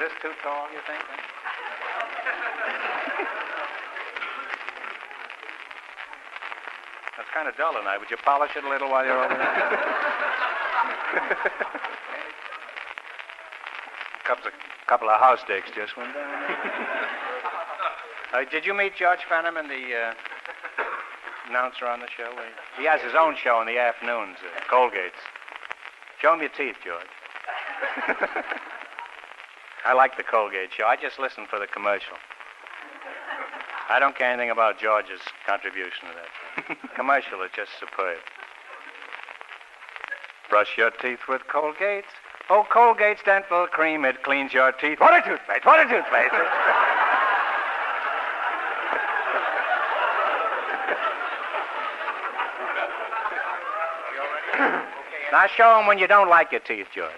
this too tall, you think? That's kind of dull tonight. Would you polish it a little while you're over there? A couple of house dicks just went down. Did you meet George Fenneman, the announcer on the show? He has his own show in the afternoons, Colgate's. Show him your teeth, George. I like the Colgate show. I just listen for the commercial. I don't care anything about George's contribution to that. Commercial is just superb. Brush your teeth with Colgate's. Oh, Colgate's dental cream, it cleans your teeth. What a toothpaste! What a toothpaste! Now show him when you don't like your teeth, George.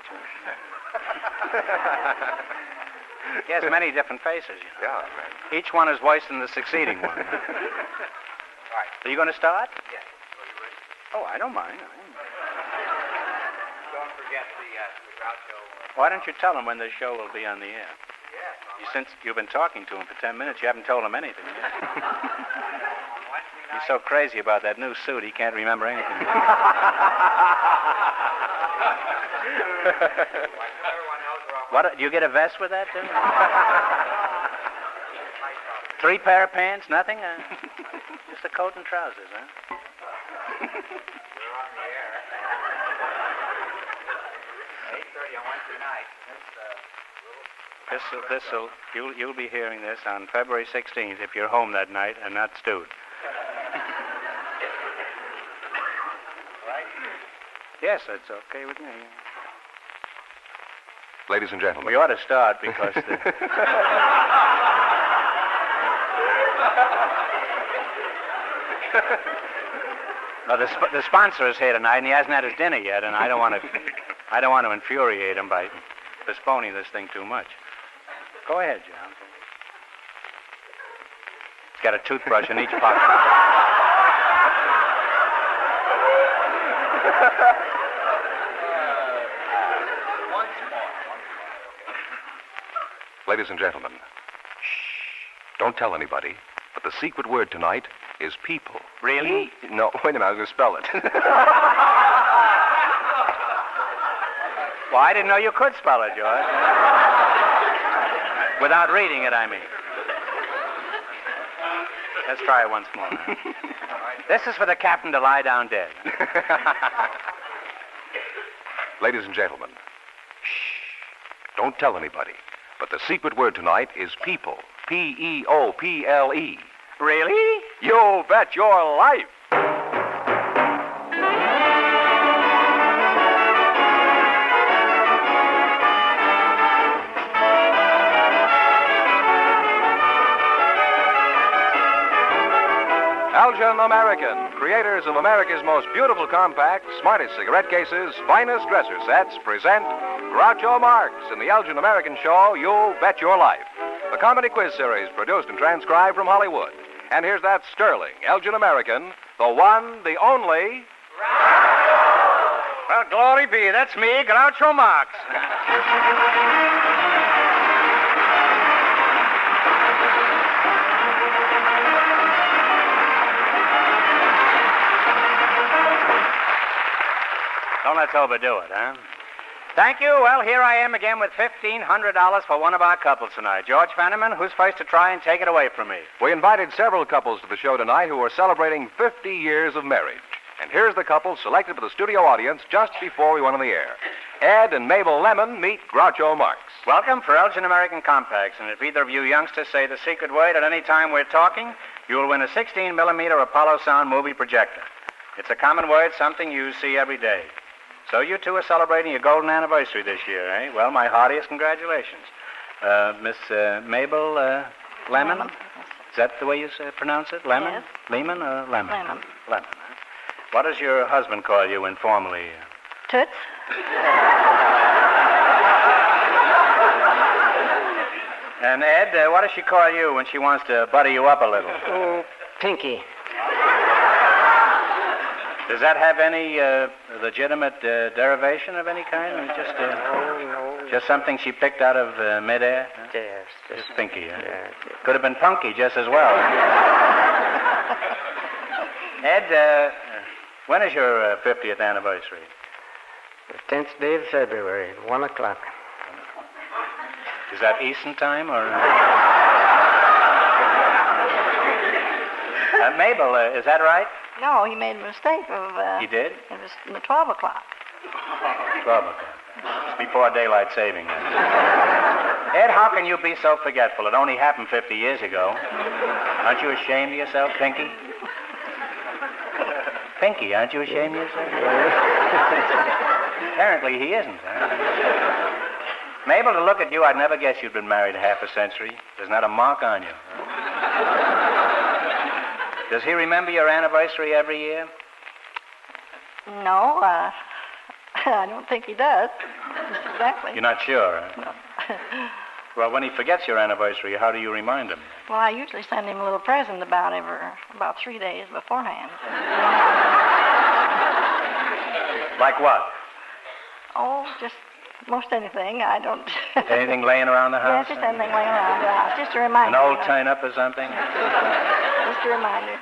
He has many different faces, you know. Yeah, man. Each one is worse than the succeeding one. Right. Are you going to start? Yes. Oh, I don't mind. Don't forget the Groucho. Why don't you tell him when the show will be on the air? Yes. Since you've been talking to him for 10 minutes, you haven't told him anything yet. He's so crazy about that new suit, he can't remember anything. What? Do you get a vest with that, too? 3 pair of pants? Nothing? Just a coat and trousers, huh? You're on the air. 8:30 on Wednesday night. You'll be hearing this on February 16th if you're home that night and not stewed. Right? Yes, that's okay with me. Ladies and gentlemen. We ought to start because No, the sponsor is here tonight, and he hasn't had his dinner yet, and I don't want to infuriate him by postponing this thing too much. Go ahead, John. He's got a toothbrush in each pocket. Ladies and gentlemen, shh, don't tell anybody, but the secret word tonight is people. Really? No, wait a minute, I was going to spell it. Well, I didn't know you could spell it, George. Without reading it, I mean. Let's try it once more. This is for the captain to lie down dead. Ladies and gentlemen, shh, don't tell anybody, but the secret word tonight is people. P-E-O-P-L-E. Really? You bet your life. Elgin American, creators of America's most beautiful compact, smartest cigarette cases, finest dresser sets, present Groucho Marx in the Elgin American show, You Bet Your Life. The comedy quiz series produced and transcribed from Hollywood. And here's that sterling Elgin American, the one, the only... Well, glory be, that's me, Groucho Marx. Don't let's overdo it, huh? Thank you. Well, here I am again with $1,500 for one of our couples tonight. George Fenneman, who's first to try and take it away from me? We invited several couples to the show tonight who are celebrating 50 years of marriage. And here's the couple selected for the studio audience just before we went on the air. Ed and Mabel Lemon meet Groucho Marx. Welcome for Elgin American Compacts. And if either of you youngsters say the secret word at any time we're talking, you'll win a 16-millimeter Apollo Sound movie projector. It's a common word, something you see every day. So you two are celebrating your golden anniversary this year, eh? Well, my heartiest congratulations. Miss Mabel Lemon? Is that the way you pronounce it? Lemon? Yes. Lehman or Lemon? Lemon. Lemon, huh? What does your husband call you informally? Toots? And Ed, what does she call you when she wants to butter you up a little? Pinky. Does that have any legitimate derivation of any kind? Or just Just something she picked out of midair? Huh? Yes. Just Pinky, huh? Yeah. Could have been Punky just as well. Ed, when is your 50th anniversary? The 10th day of February, at 1 o'clock. Is that Eastern time, or... Mabel, is that right? No, he made a mistake of... He did? It was 12 o'clock. 12 o'clock. It's before daylight saving. Ed, how can you be so forgetful? It only happened 50 years ago. Aren't you ashamed of yourself, Pinky? Pinky, aren't you ashamed of yourself? Apparently he isn't, huh? Mabel, to look at you, I'd never guess you'd been married half a century. There's not a mark on you. Huh? Does he remember your anniversary every year? No, I don't think he does. Exactly. You're not sure, huh? No. Well, when he forgets your anniversary, how do you remind him? Well, I usually send him a little present about 3 days beforehand. Like what? Oh, just most anything. I don't... Anything laying around the house? Yes, just anything laying around the house. Just a reminder. An old turn-up or something? Just a reminder.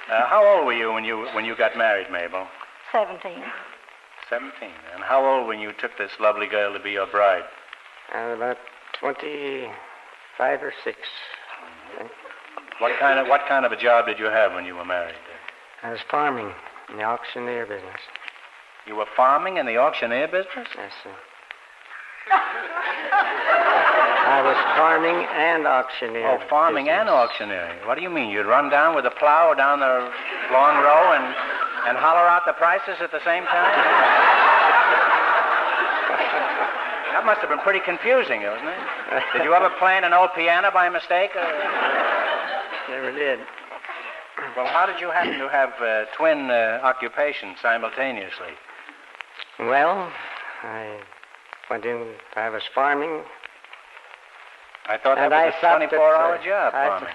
How old were you when you got married, Mabel? 17. 17. And how old when you took this lovely girl to be your bride? About 25 or 6. What kind of a job did you have when you were married? I was farming in the auctioneer business. You were farming in the auctioneer business? Yes, sir. I was farming and auctioneer. Oh, farming business. and auctioneering. What do you mean? You'd run down with a plow down the long row and holler out the prices at the same time? That must have been pretty confusing, wasn't it? Did you ever play an old piano by mistake? Never did. Well, how did you happen to have twin occupations simultaneously? Well, I was farming. I thought that and was I a thought that, 24-hour job, farming.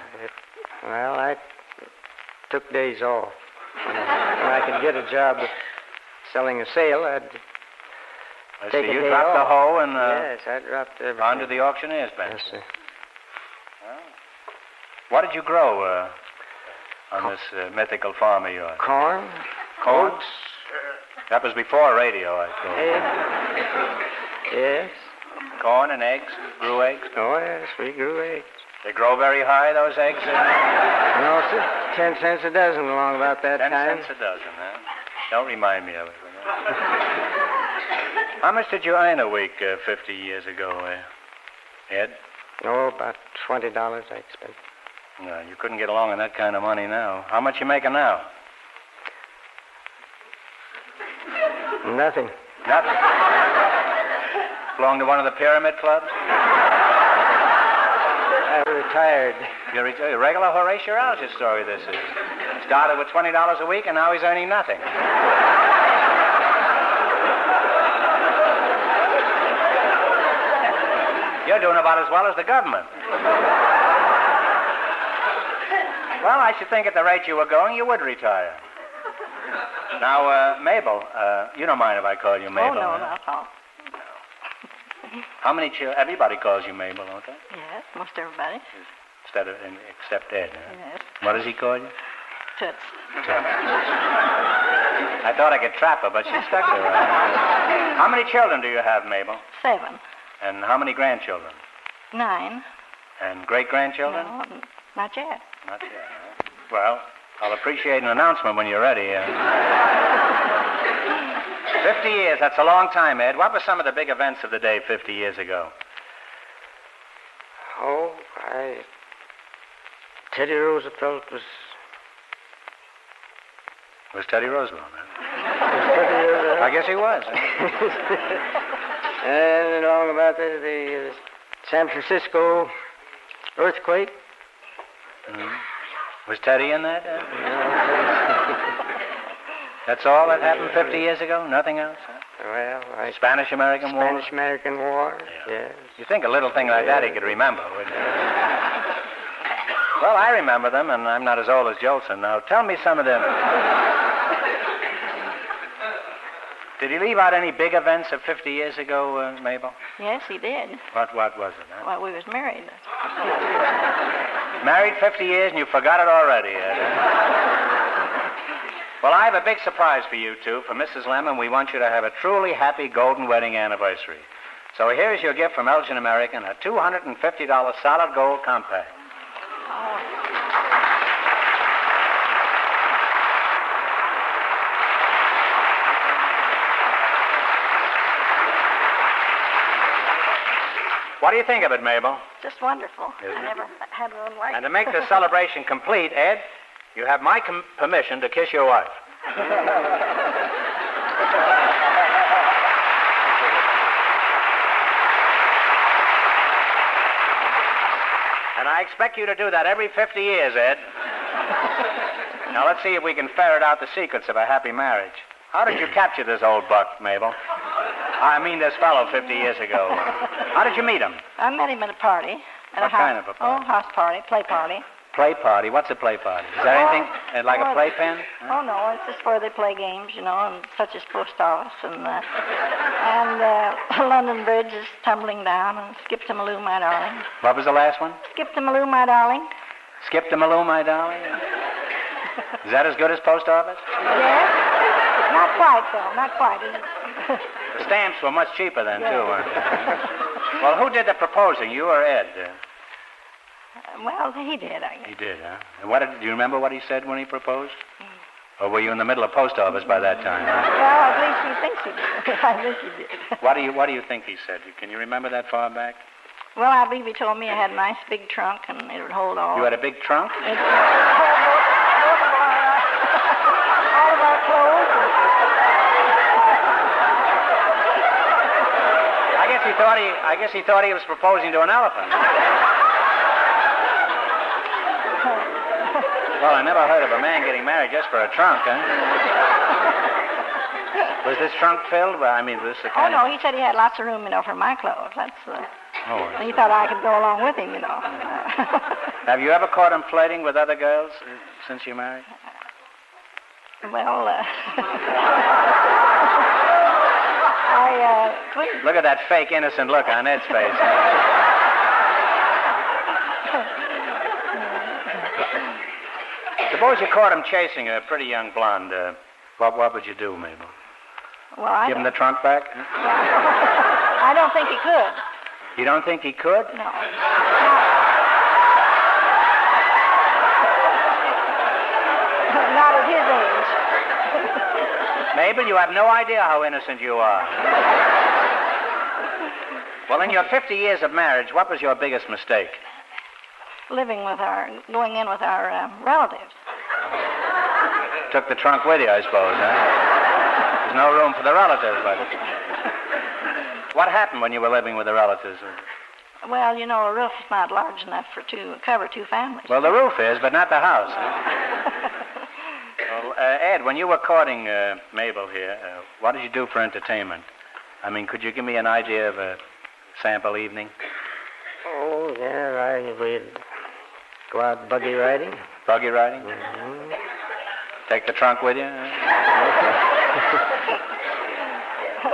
I took days off. When I could get a job selling a sale, I'd I take see. a You day dropped the off. hoe and Yes, I dropped everything. onto the auctioneer's bench. Yes, sir. What did you grow on this mythical farm of yours? Corn, Corn? oats. That was before radio, I suppose. Yes. Corn and eggs? Grew eggs? Oh, yes, we grew eggs. They grow very high, those eggs? No, sir. 10 cents a dozen along about that 10 time. cents a dozen, huh? Don't remind me of it. How much did you earn a week 50 years ago, Ed? Oh, about $20, I expect. No, you couldn't get along on that kind of money now. How much you making now? Nothing. Nothing. Belong to one of the pyramid clubs? I retired. You're a regular Horatio Alger story, this is. Started with $20 a week, and now he's earning nothing. You're doing about as well as the government. Well, I should think at the rate you were going, you would retire. Now, Mabel, you don't mind if I call you Mabel? Oh, no, huh? not at all. How many children? Everybody calls you Mabel, don't they? Yes, most everybody. Except Ed, huh? Yes. What does he call you? Toots. I thought I could trap her, but she stuck to her. How many children do you have, Mabel? 7. And how many grandchildren? 9. And great-grandchildren? No, not yet. Not yet, huh? Well, I'll appreciate an announcement when you're ready. 50 years, that's a long time, Ed. What were some of the big events of the day 50 years ago? Oh, Teddy Roosevelt was... Was Teddy Roosevelt, huh? Teddy Roosevelt. I guess he was. Huh? And along about the San Francisco earthquake. Mm-hmm. Was Teddy in that? That's all that happened 50 years ago? Nothing else? Huh? Well, Spanish-American War? Spanish-American War, yes. You think a little thing like that he could remember, wouldn't you? Well, I remember them, and I'm not as old as Jolson. Now, tell me some of them. Did he leave out any big events of 50 years ago, Mabel? Yes, he did. What was it, huh? Well, we was married. Married 50 years and you forgot it already, Ed. Well, I have a big surprise for you two. For Mrs. Lemon, we want you to have a truly happy golden wedding anniversary. So here's your gift from Elgin American, a $250 solid gold compact. What do you think of it, Mabel? Just wonderful. Isn't I it? never had one like And to make the celebration complete, Ed, you have my permission to kiss your wife. And I expect you to do that every 50 years, Ed. Now, let's see if we can ferret out the secrets of a happy marriage. How did you capture this old buck, Mabel? I mean this fellow 50 years ago. How did you meet him? I met him at a party. What kind of a party? Oh, house party, play party. Play party? What's a play party? Is that anything like a playpen? Oh, no, it's just where they play games, and such as post office and London Bridge is tumbling down and skip-to-maloo, my darling. What was the last one? Skip-to-maloo, my darling. Skip-to-maloo, my darling? Is that as good as post office? Yes. Not quite, though. Not quite. The stamps were much cheaper then, too, weren't they? Well, who did the proposing, you or Ed? Well, he did, I guess. He did, huh? And do you remember what he said when he proposed? Or were you in the middle of post office by that time? Huh? Well, at least he thinks he did. I think he did. What do you think he said? Can you remember that far back? Well, I believe he told me I had a nice big trunk and it would hold all. You had a big trunk? It would hold all of our clothes. I guess he thought he was proposing to an elephant. Well, I never heard of a man getting married just for a trunk, huh? Was this trunk filled? Well, I mean, was this the kind no, he said he had lots of room, for my clothes. He thought I could go along with him, Have you ever caught him flirting with other girls since you married? Well, Look at that fake, innocent look on Ed's face. Suppose you caught him chasing a pretty young blonde. What would you do, Mabel? Well, Give him the trunk back? I don't think he could. You don't think he could? No. Not at his age. Mabel, you have no idea how innocent you are. Well, in your 50 years of marriage, what was your biggest mistake? Going in with our relatives. Took the trunk with you, I suppose, huh? There's no room for the relatives, but... What happened when you were living with the relatives? Well, a roof is not large enough to cover two families. Well, the roof is, but not the house. Well, Ed, when you were courting Mabel here, what did you do for entertainment? I mean, could you give me an idea of a sample evening? Oh, yeah, we'd go out buggy riding. Buggy riding? Mm-hmm. Take the trunk with you?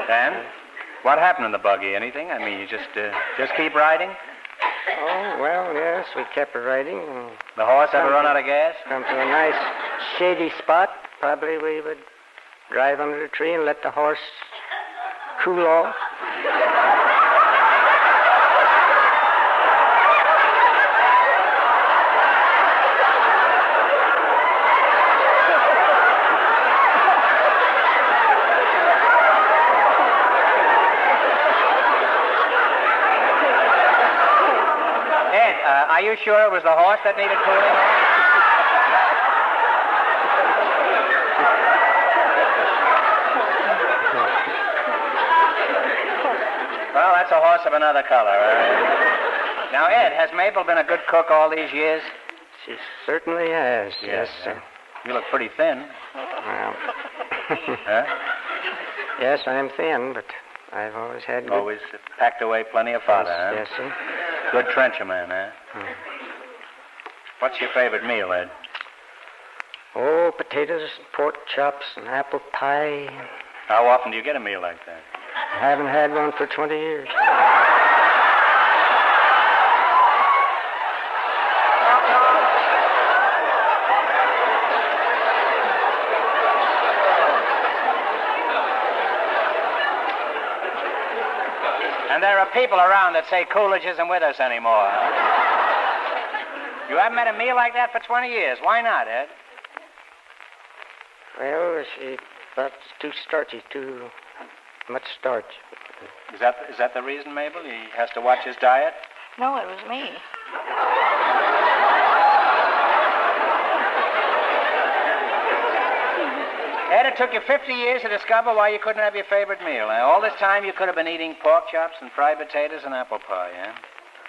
And what happened in the buggy? Anything? I mean, you just keep riding? Oh, well, yes, we kept riding. The horse ever run out of gas? Come to a nice shady spot. Probably we would drive under the tree and let the horse cool off. Are you sure it was the horse that needed cooling off? Well, that's a horse of another color. Now, Ed, has Mabel been a good cook all these years? She certainly has, yes, sir. You look pretty thin. Well, Huh? yes, I'm thin, but I've always had good... Always packed away plenty of fodder, huh? Yes, sir. Good trencher man, huh? What's your favorite meal, Ed? Oh, potatoes, pork chops, and apple pie, How often do you get a meal like that? I haven't had one for 20 years. And there are people around that say Coolidge isn't with us anymore. You haven't had a meal like that for 20 years. Why not, Ed? Well, she thought it's too starchy, too much starch. Is that the reason, Mabel? He has to watch his diet? No, it was me. Ed, it took you 50 years to discover why you couldn't have your favorite meal. All this time you could have been eating pork chops and fried potatoes and apple pie, yeah?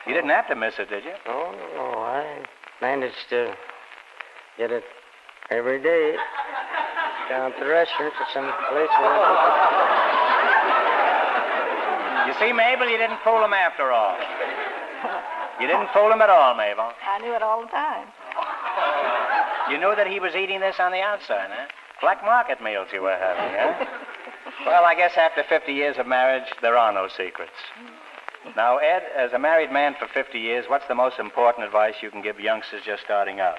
You didn't have to miss it, did you? Oh, no, I managed to get it every day down at the restaurant or some place where You see, Mabel, you didn't fool him after all. You didn't fool him at all, Mabel. I knew it all the time. You knew that he was eating this on the outside, huh? Black market meals you were having, huh? Well, I guess after 50 years of marriage, there are no secrets. Now, Ed, as a married man for 50 years, what's the most important advice you can give youngsters just starting out?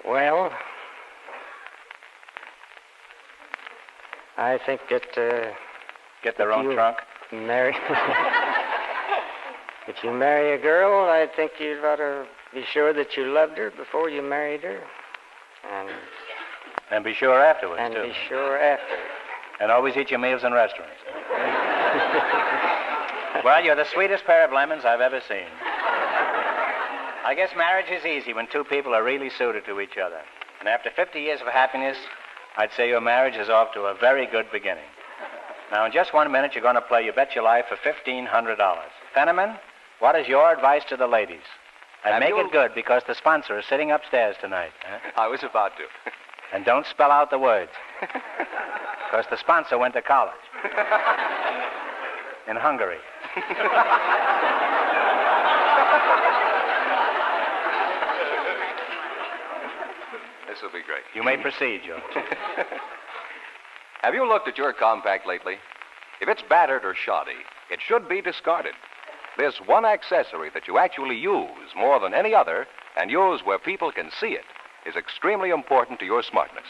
Well, I think that, Get their own trunk? Marry... If you marry a girl, I think you'd ought to be sure that you loved her before you married her. And be sure afterwards, and too. be sure after. And always eat your meals in restaurants. Well, you're the sweetest pair of lemons I've ever seen. I guess marriage is easy when two people are really suited to each other. And after 50 years of happiness, I'd say your marriage is off to a very good beginning. Now, in just 1 minute, you're going to play You Bet Your Life for $1,500. Fenneman, what is your advice to the ladies? And make it good, because the sponsor is sitting upstairs tonight. Huh? I was about to. And don't spell out the words. Because the sponsor went to college. In Hungary. This will be great. You may proceed, George. Have you looked at your compact lately? If it's battered or shoddy, it should be discarded. This one accessory that you actually use more than any other, and use where people can see it, is extremely important to your smartness.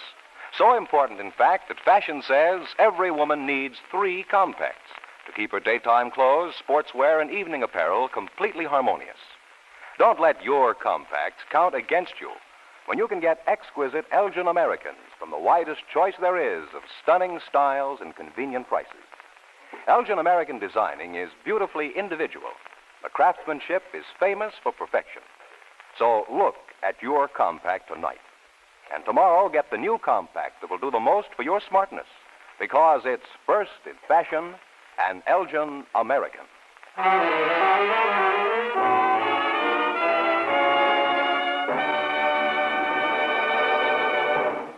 So important, in fact, that fashion says every woman needs 3 compacts to keep her daytime clothes, sportswear, and evening apparel completely harmonious. Don't let your compacts count against you when you can get exquisite Elgin Americans from the widest choice there is of stunning styles and convenient prices. Elgin American designing is beautifully individual. The craftsmanship is famous for perfection. So look at your compact tonight. And tomorrow, get the new compact that will do the most for your smartness, because it's first in fashion and Elgin American.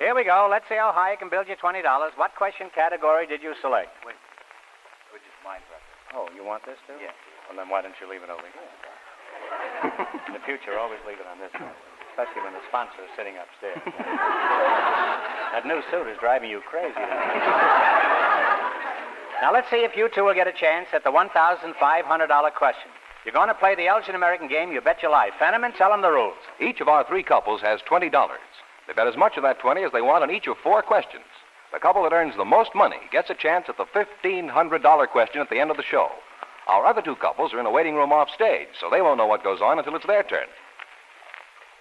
Here we go. Let's see how high I can build you $20. What question category did you select? Wait. Would you mind, brother? Oh, you want this, too? Yeah. Well, then why don't you leave it over here? In the future, always leave it on this side, especially when the sponsor is sitting upstairs. That new suit is driving you crazy. Now, let's see if you two will get a chance at the $1,500 question. You're going to play the Elgin American game, You Bet Your Life. Fenneman, tell them the rules. Each of our 3 couples has $20. They bet as much of that 20 as they want on each of 4 questions. The couple that earns the most money gets a chance at the $1,500 question at the end of the show. Our other 2 couples are in a waiting room off stage, so they won't know what goes on until it's their turn.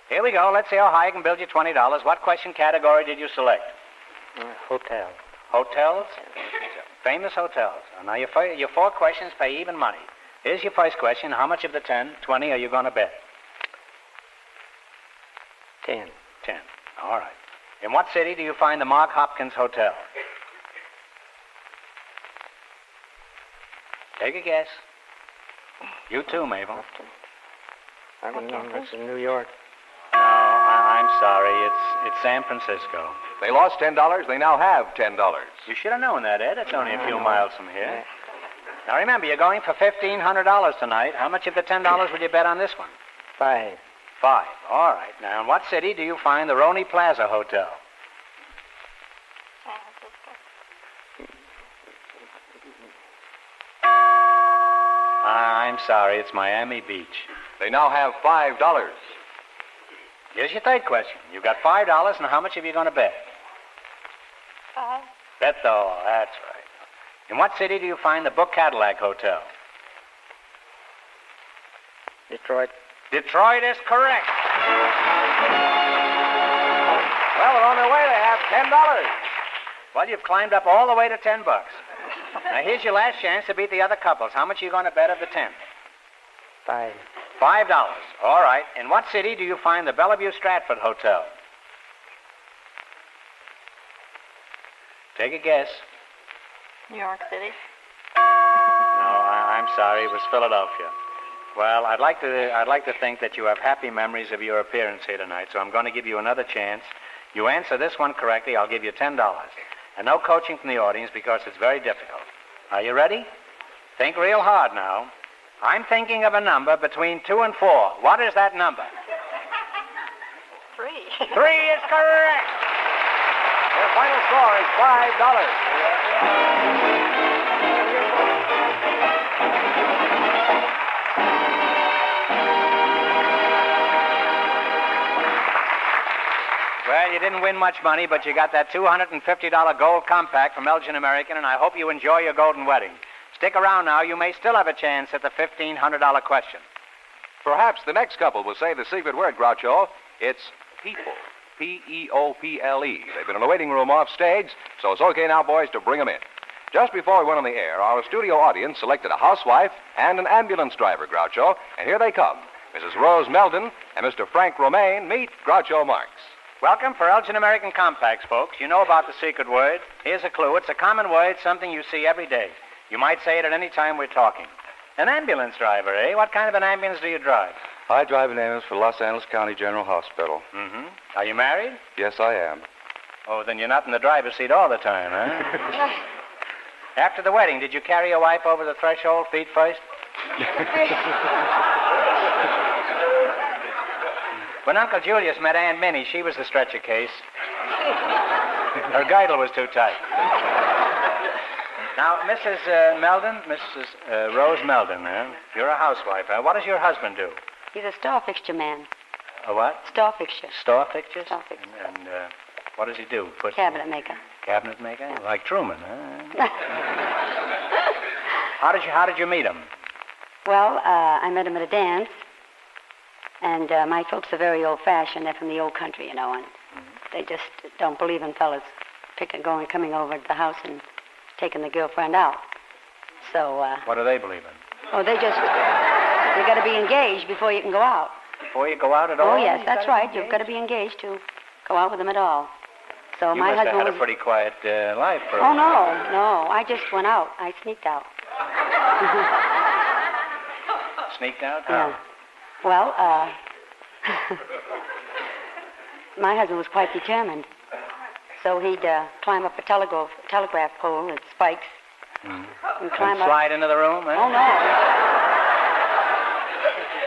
Here we go. Let's see how high I can build you $20. What question category did you select? Hotel. Hotels? Famous hotels. Now, your 4 questions pay even money. Here's your first question. How much of the 20 are you going to bet? 10. 10. All right. In what city do you find the Mark Hopkins Hotel? Take a guess. You too, Mabel. I don't know. It's in New York. No, I'm sorry. It's San Francisco. They lost $10. They now have $10. You should have known that, Ed. It's only a few miles from here. Now, remember, you're going for $1,500 tonight. How much of the $10 will you bet on this one? 5. 5. All right. Now, in what city do you find the Roney Plaza Hotel? I'm sorry. It's Miami Beach. They now have $5. Here's your third question. You've got $5, and how much are you going to bet? Bet all. That's right. In what city do you find the Book Cadillac Hotel? Detroit. Detroit is correct. Well, they're on their way. They have $10. Well, you've climbed up all the way to $10. Now, here's your last chance to beat the other couples. How much are you going to bet of the 10? $5. $5. All right. In what city do you find the Bellevue Stratford Hotel? Take a guess. New York City. No, I'm sorry. It was Philadelphia. Well, I'd like to think that you have happy memories of your appearance here tonight, so I'm going to give you another chance. You answer this one correctly, I'll give you $10. And no coaching from the audience because it's very difficult. Are you ready? Think real hard now. I'm thinking of a number between 2 and 4. What is that number? 3. 3 is correct. Their final score is $5. Well, you didn't win much money, but you got that $250 gold compact from Elgin American, and I hope you enjoy your golden wedding. Stick around now. You may still have a chance at the $1,500 question. Perhaps the next couple will say the secret word, Groucho. It's people. P-E-O-P-L-E. They've been in a waiting room off stage, so it's okay now, boys, to bring them in. Just before we went on the air, our studio audience selected a housewife and an ambulance driver, Groucho, and here they come. Mrs. Rose Meldon and Mr. Frank Romaine. Meet Groucho Marx. Welcome for Elgin American Compacts, folks. You know about the secret word. Here's a clue. It's a common word, something you see every day. You might say it at any time we're talking. An ambulance driver, eh? What kind of an ambulance do you drive? I drive an ambulance for Los Angeles County General Hospital. Mm-hmm. Are you married? Yes, I am. Oh, then you're not in the driver's seat all the time, huh? After the wedding, did you carry your wife over the threshold, feet first? When Uncle Julius met Aunt Minnie, she was the stretcher case. Her girdle was too tight. Now, Mrs. Meldon, Mrs. Rose Meldon, you're a housewife. What does your husband do? He's a store fixture man. A what? Store fixture. Store fixtures? Store fixture. And what does he do? Cabinet maker. Cabinet maker? Like Truman, huh? How did you meet him? Well, I met him at a dance, and my folks are very old-fashioned. They're from the old country, you know, and they just don't believe in fellas coming over to the house and taking the girlfriend out. So, What do they believe in? Oh, you got to be engaged before you can go out. Before you go out at all? Oh, yes, that's right. You've got to be engaged to go out with them at all. So you my must husband have had was... a pretty quiet life for Oh, no. I just went out. I sneaked out. Sneaked out? Yeah. How? Well, my husband was quite determined. So he'd climb up a telegraph pole with spikes and climb up. Slide into the room, eh? Oh, no.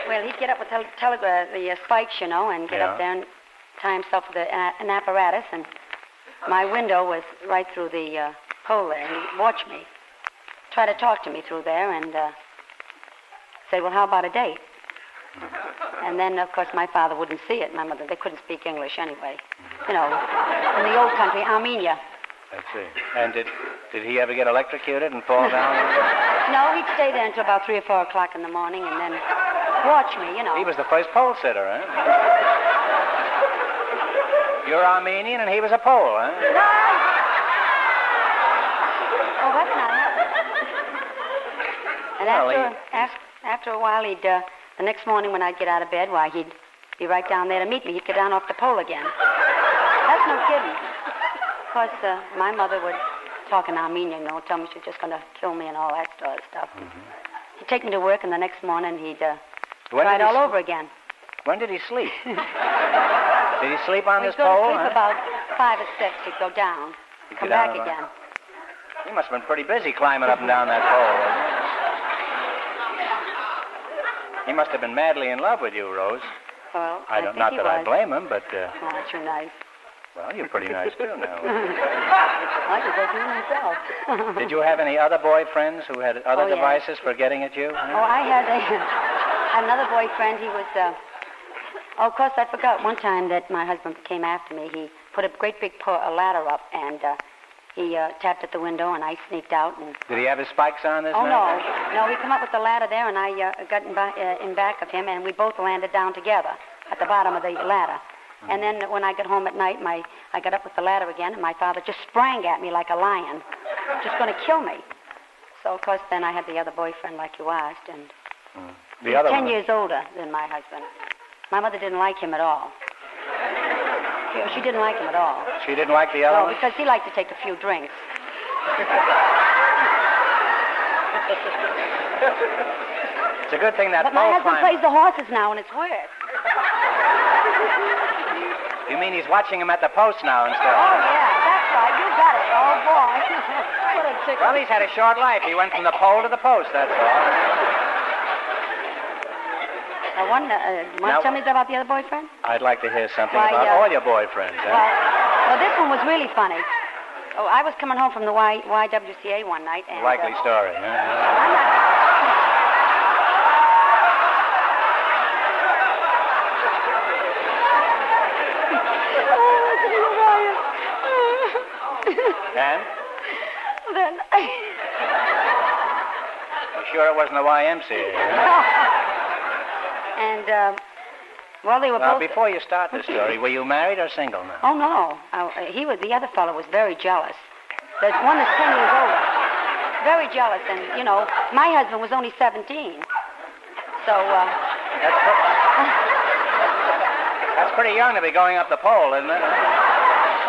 Well, he'd get up with the spikes, you know, and get up there and tie himself with an apparatus. And my window was right through the pole there, and he'd watch me. Try to talk to me through there and say, well, how about a date? And then, of course, my father wouldn't see it. My mother, they couldn't speak English anyway. You know, in the old country, Armenia. I see. And did he ever get electrocuted and fall down? No, he'd stay there until about 3 or 4 o'clock in the morning and then watch me, you know. He was the first pole sitter, huh? You're Armenian and he was a Pole, huh? No! Oh, that's not happening. And Well, after a while, the next morning when I'd get out of bed, why, he'd be right down there to meet me. He'd get down off the pole again. That's no kidding. Of course, my mother would talk in Armenian, you know, tell me she was just going to kill me and all that sort of stuff. He'd take me to work, and the next morning he'd try it all over again. When did he sleep? Did he sleep on this He'd go pole? to sleep about 5 or 6. He'd go down, come back again. He must have been pretty busy climbing up and down that pole. He must have been madly in love with you, Rose. Well, I think not he that was. I blame him, but... Oh, that's real nice. Well, you're pretty nice, too, now. I could go through myself. Did you have any other boyfriends who had other Oh, yeah. devices for getting at you? Oh, I had another boyfriend. He was, of course, I forgot one time that my husband came after me. He put a great big ladder up, and he tapped at the window, and I sneaked out. And Did he have his spikes on this oh, night? no. No, he come up with the ladder there, and I got in back of him, and we both landed down together at the bottom of the ladder. And then when I got home at night, I got up with the ladder again, and my father just sprang at me like a lion, just going to kill me. So, of course, then I had the other boyfriend, like you asked, and The other 10 one. years older than my husband. My mother didn't like him at all. She didn't like him at all. She didn't like the other No, one? because he liked to take a few drinks. It's a good thing that But my pole husband climber... plays the horses now, and it's worse. You mean he's watching him at the post now instead? Oh, yeah, that's right. You got it. Oh, boy. What a chicken. Well, he's had a short life. He went from the pole to the post, that's all. You want to tell me about the other boyfriend? I'd like to hear something Why, about all your boyfriends. Well, this one was really funny. Oh, I was coming home from the YWCA one night, and... Likely story. Huh? I'm not... And? Then... You sure it wasn't the YMCA? And, well, they were Now, both... before you start the story, were you married or single now? Oh, no. The other fellow was very jealous. There's one that's 10 years older. Very jealous, and, my husband was only 17. So, That's pretty young to be going up the pole, isn't it?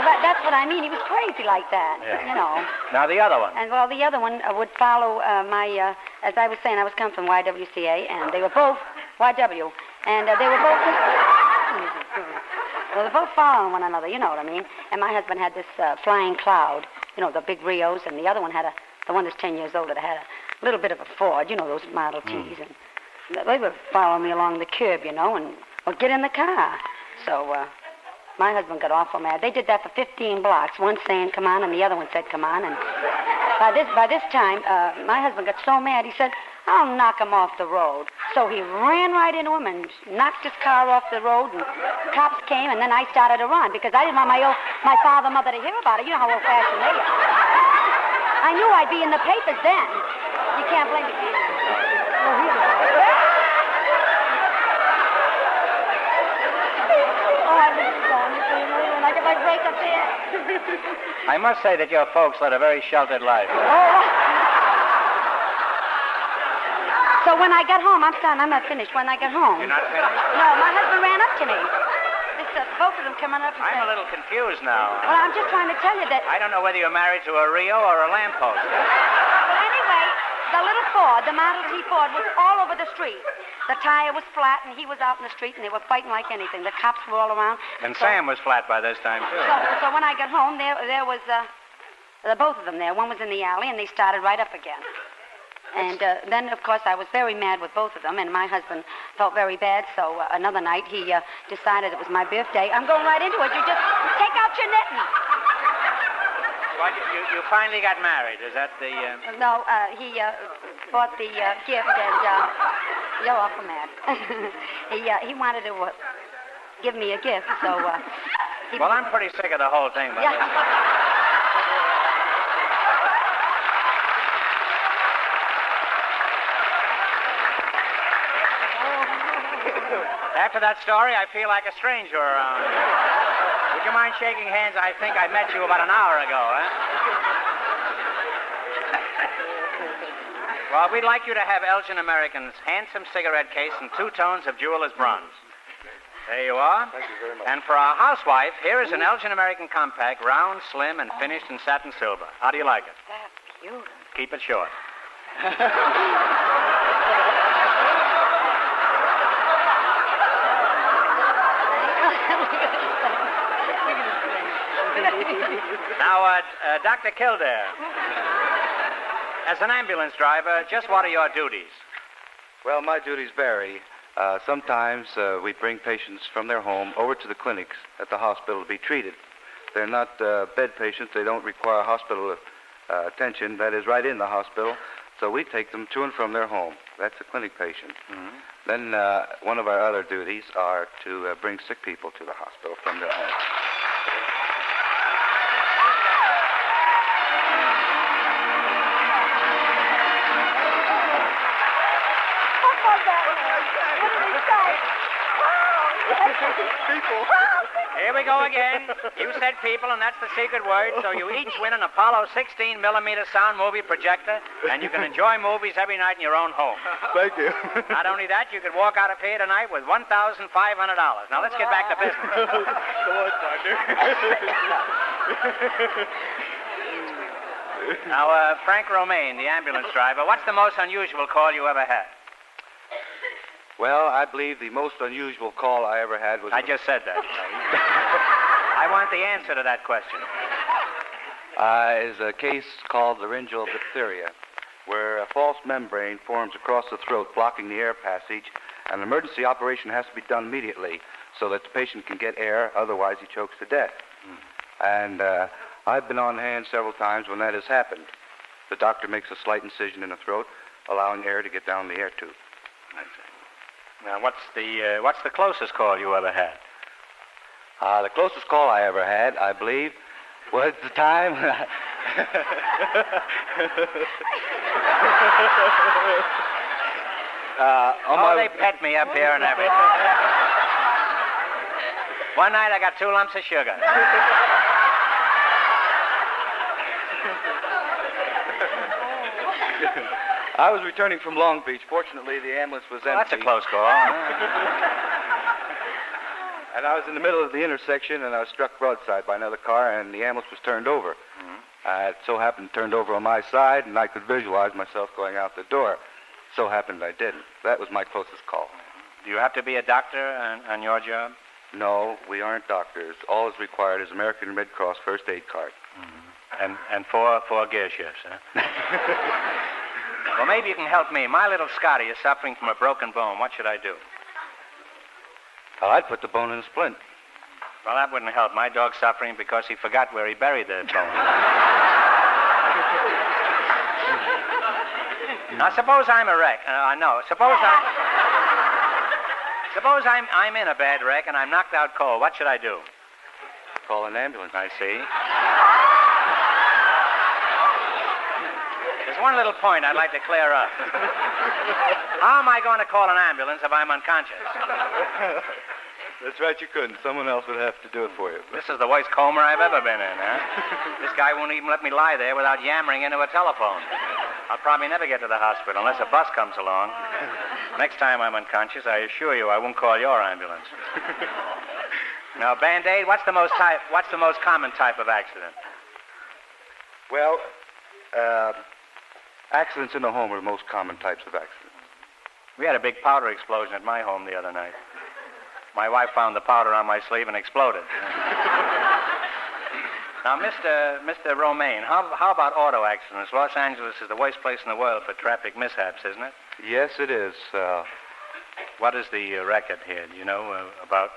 well, that's what I mean. He was crazy like that, Yeah. Now, the other one. And, well, the other one would follow as I was saying, I was coming from YWCA, and they were both YW. And they were both... Well, they're both following one another, you know what I mean? And my husband had this flying cloud, the big Rios, and the other one had the one that's 10 years older, that had a little bit of a Ford, those Model Ts. And they were following me along the curb, and, well, get in the car. So, my husband got awful mad. They did that for 15 blocks, one saying, come on, and the other one said, come on. And by this time, my husband got so mad, he said, I'll knock him off the road. So he ran right into him and knocked his car off the road, and cops came, and then I started to run because I didn't want my father and mother to hear about it. You know how old-fashioned they are. I knew I'd be in the papers then. You can't blame me. Oh, here we go. Oh, I was gone. And I got my break up there. I must say that your folks led a very sheltered life. So when I got home, I'm not finished. When I got home... You're not finished? No, my husband ran up to me. Both of them coming up and I'm said... a little confused now. Well, I'm just trying to tell you that... I don't know whether you're married to a Rio or a lamppost. Well, anyway, the little Ford, the Model T Ford, was all over the street. The tire was flat, and he was out in the street, and they were fighting like anything. The cops were all around. And Sam was flat by this time, too. So when I got home, there was... both of them there. One was in the alley, and they started right up again. And then, of course, I was very mad with both of them, and my husband felt very bad, so another night he decided it was my birthday. I'm going right into it. You just take out your knitting. Well, you finally got married. Is that the... No, he bought the gift, and you're awful mad. He wanted to give me a gift, so... Well, I'm pretty sick of the whole thing, but... Yeah. After that story, I feel like a stranger around. Would you mind shaking hands? I think I met you about an hour ago, huh? Well, we'd like you to have Elgin American's handsome cigarette case and 2 tones of jeweler's bronze. There you are. Thank you very much. And for our housewife, here is an Elgin American compact, round, slim, and finished in satin silver. How do you like it? That's cute. Keep it short. Now, Dr. Kildare, as an ambulance driver, just what are your duties? Well, my duties vary. Sometimes we bring patients from their home over to the clinics at the hospital to be treated. They're not bed patients. They don't require hospital attention. That is right in the hospital. So we take them to and from their home. That's a clinic patient. Mm-hmm. Then one of our other duties are to bring sick people to the hospital from their home. People. Here we go again. You said people, and that's the secret word. So you each win an Apollo 16mm sound movie projector, and you can enjoy movies every night in your own home. Thank you. Not only that, you could walk out of here tonight with $1,500. Now let's get back to business. Come on, partner. Now, Frank Romaine, the ambulance driver, what's the most unusual call you ever had? Well, I believe the most unusual call I ever had was... I just said that. I want the answer to that question. Is a case called laryngeal diphtheria, where a false membrane forms across the throat, blocking the air passage, and an emergency operation has to be done immediately so that the patient can get air, otherwise he chokes to death. And I've been on hand several times when that has happened. The doctor makes a slight incision in the throat, allowing air to get down the air tube. I see. Now, what's the closest call you ever had? The closest call I ever had, I believe, was the time... They pet me up here and everything. One night I got 2 lumps of sugar. I was returning from Long Beach. Fortunately, the ambulance was empty. Well, that's a close call. And I was in the middle of the intersection, and I was struck broadside by another car, and the ambulance was turned over. It so happened turned over on my side, and I could visualize myself going out the door. So happened I didn't. That was my closest call. Do you have to be a doctor on your job? No, we aren't doctors. All is required is American Red Cross first aid card. And four gear shifts, huh? Well, maybe you can help me. My little Scotty is suffering from a broken bone. What should I do? Well, I'd put the bone in a splint. Well, that wouldn't help. My dog's suffering because he forgot where he buried the bone. Now, suppose I'm a wreck. Suppose I'm in a bad wreck and I'm knocked out cold. What should I do? Call an ambulance. I see. There's one little point I'd like to clear up. How am I going to call an ambulance if I'm unconscious? That's right, you couldn't. Someone else would have to do it for you. This is the worst coma I've ever been in, huh? This guy won't even let me lie there without yammering into a telephone. I'll probably never get to the hospital unless a bus comes along. Next time I'm unconscious, I assure you I won't call your ambulance. Now, Band-Aid, what's the most common type of accident? Well, accidents in the home are the most common types of accidents. We had a big powder explosion at my home the other night. My wife found the powder on my sleeve and exploded. Now, Mr. Romaine, how about auto accidents? Los Angeles is the worst place in the world for traffic mishaps, isn't it? Yes, it is. What is the record here? Do you know about?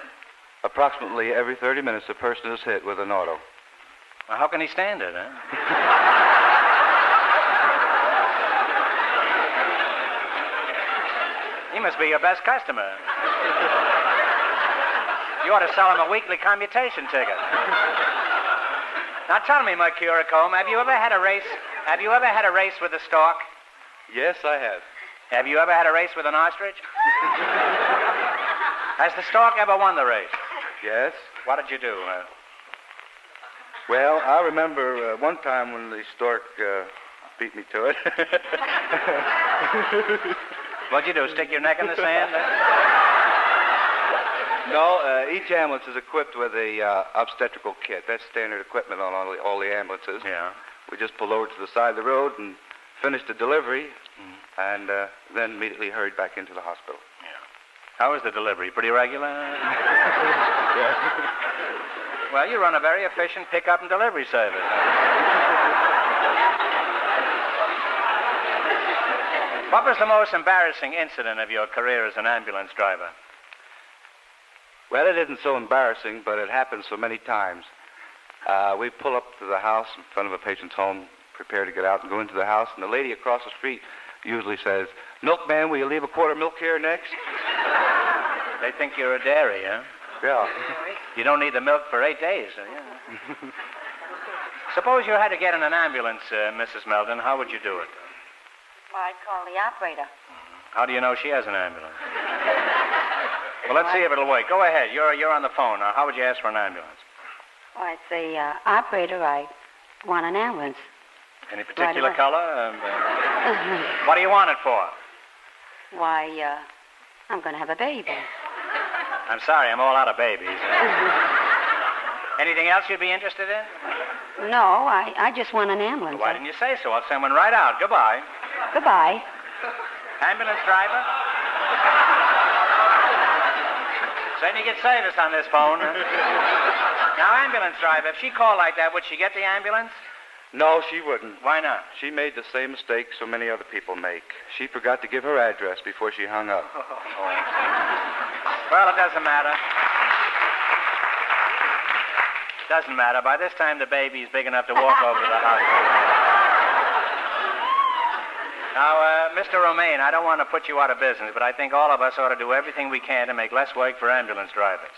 Approximately every 30 minutes, a person is hit with an auto. Well, how can he stand it, huh? He must be your best customer. You ought to sell him a weekly commutation ticket. Now tell me, Mercure Combe, have you ever had a race with a stork? Yes, I have. Have you ever had a race with an ostrich? Has the stork ever won the race? Yes. What did you do? Well, I remember one time when the stork beat me to it. What'd you do, stick your neck in the sand? No, each ambulance is equipped with a obstetrical kit. That's standard equipment on all the ambulances. Yeah. We just pulled over to the side of the road and finished the delivery, and then immediately hurried back into the hospital. Yeah. How was the delivery? Pretty regular? Yeah. Well, you run a very efficient pickup and delivery service. What was the most embarrassing incident of your career as an ambulance driver? Well, it isn't so embarrassing, but it happens so many times. We pull up to the house in front of a patient's home, prepare to get out and go into the house, and the lady across the street usually says, "Milkman, will you leave a quart of milk here next?" They think you're a dairy, huh? Yeah. You don't need the milk for 8 days, so yeah. Suppose you had to get in an ambulance, Mrs. Melton. How would you do it? Well, I'd call the operator. How do you know she has an ambulance? Well, let's see if it'll work. Go ahead. You're on the phone. Now, how would you ask for an ambulance? Well, I'd say, operator, I want an ambulance. Any particular away. color? What do you want it for? Why, I'm going to have a baby. I'm sorry, I'm all out of babies. Anything else you'd be interested in? No, I just want an ambulance. Why didn't you say so? I'll send one right out. Goodbye. Goodbye. Ambulance driver? Saying you get service on this phone. Now, ambulance driver, if she called like that, would she get the ambulance? No, she wouldn't. Why not? She made the same mistake so many other people make. She forgot to give her address before she hung up. Well, it doesn't matter. Doesn't matter. By this time, the baby's big enough to walk over to the hospital. Now, Mr. Romaine, I don't want to put you out of business, but I think all of us ought to do everything we can to make less work for ambulance drivers.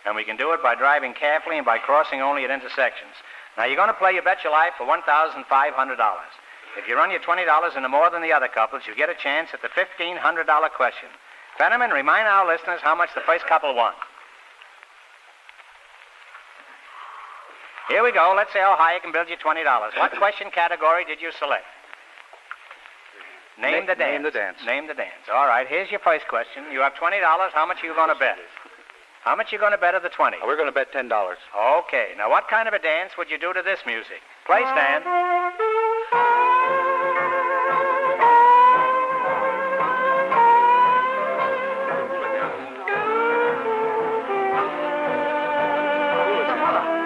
And we can do it by driving carefully and by crossing only at intersections. Now, you're going to play You Bet Your Life for $1,500. If you run your $20 into more than the other couples, you get a chance at the $1,500 question. Fenneman, remind our listeners how much the first couple won. Here we go. Let's see how high I can build you $20. What question category did you select? Name the dance. Name the dance. Name the dance. All right, here's your first question. You have $20. How much are you going to bet? How much are you going to bet of the 20? We're going to bet $10. Okay. Now, what kind of a dance would you do to this music? Play, Stan.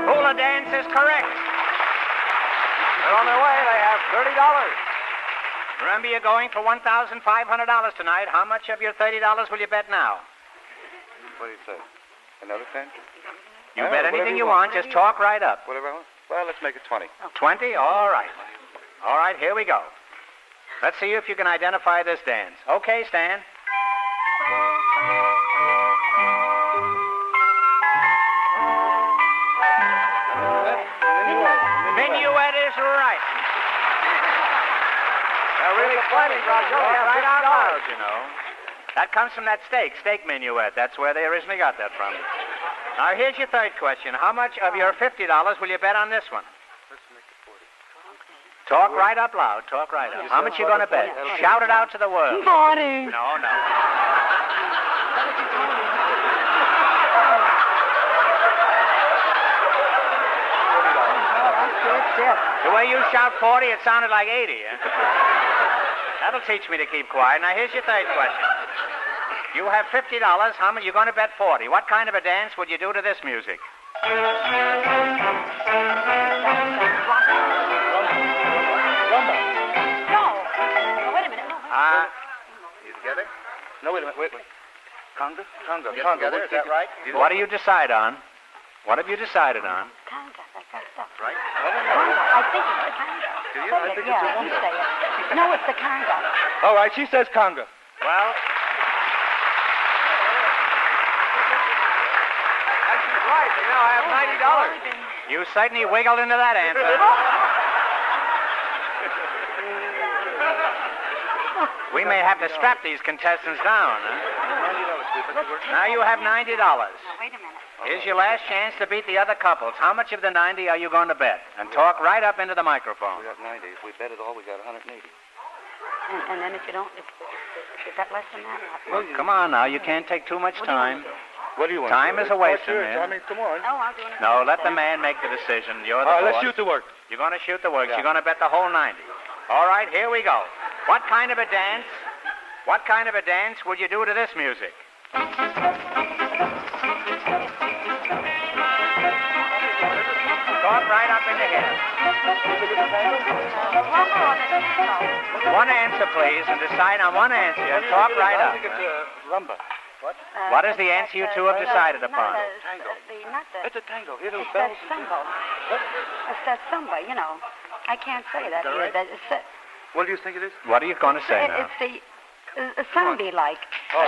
Hula dance is correct. They're on their way. They have $30. Remember, you're going for $1,500 tonight. How much of your $30 will you bet now? What do you say? Another 10? You bet anything you want. Just talk right up. Whatever I want. Well, let's make it 20. 20? All right. All right, here we go. Let's see if you can identify this dance. Okay, Stan. Minuet is right. They're really plenty, Groucho. They have Right out $50. loud, you know. That comes from that steak minuet. That's where they originally got that from. Now, here's your third question. How much of your $50 will you bet on this one? Let's make it 40. Talk right up loud. Talk right up. How much you going to bet? Shout it out to the world. 40. No. The way you shout 40, it sounded like 80. That'll teach me to keep quiet. Now, here's your third question. You have $50. How much? You're going to bet 40. What kind of a dance would you do to this music? No. Wait a minute. You together? No, wait a minute. Wait. Conga? Conga. Get Conga. together, Is that right? What do you decide on? What have you decided on? Conga. That's stuff. Right? Conga. I think it's the conga. Do you? Say I it. think Yeah, it's a you rumba. say it. No, it's the conga. All right, she says conga. Well, She's right. They now have $90. you certainly wiggled into that answer. We may have to strap these contestants down. Now you have $90. Wait a minute. Here's your last chance to beat the other couples. How much of the 90 are you going to bet? And talk right up into the microphone. We got 90. If we bet it all, we got 180. And then if you don't, if you got less than that, Well, come on now. You can't take too much time. What do you want? Time is a wasting, sure. man. I mean, come on. no, I'll do it. No, let the man make the decision. You're the All right, boss. let's shoot the work. You're going to shoot the works. Yeah. You're going to bet the whole 90. All right, here we go. What kind of a dance? What kind of a dance would you do to this music? Talk right up into here. One answer, please, and decide on one answer. Talk right up. rumba. What is the answer you two have decided upon? not the... It's a tango. Hear those It's that bells? samba. It's that samba, you know. I can't say that. Is that right? It's What do you think it is? What are you going to say now? It's the sambi-like. Oh.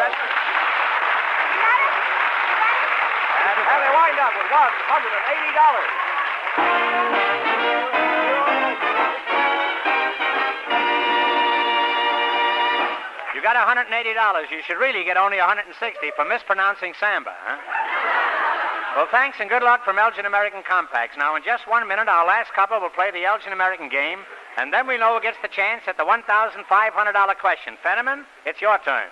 And they wind up with $180. You got $180. You should really get only $160 for mispronouncing samba, huh? Well, thanks and good luck from Elgin American Compacts. Now, in just 1 minute, our last couple will play the Elgin American game, and then we know who gets the chance at the $1,500 question. Fenneman, it's your turn.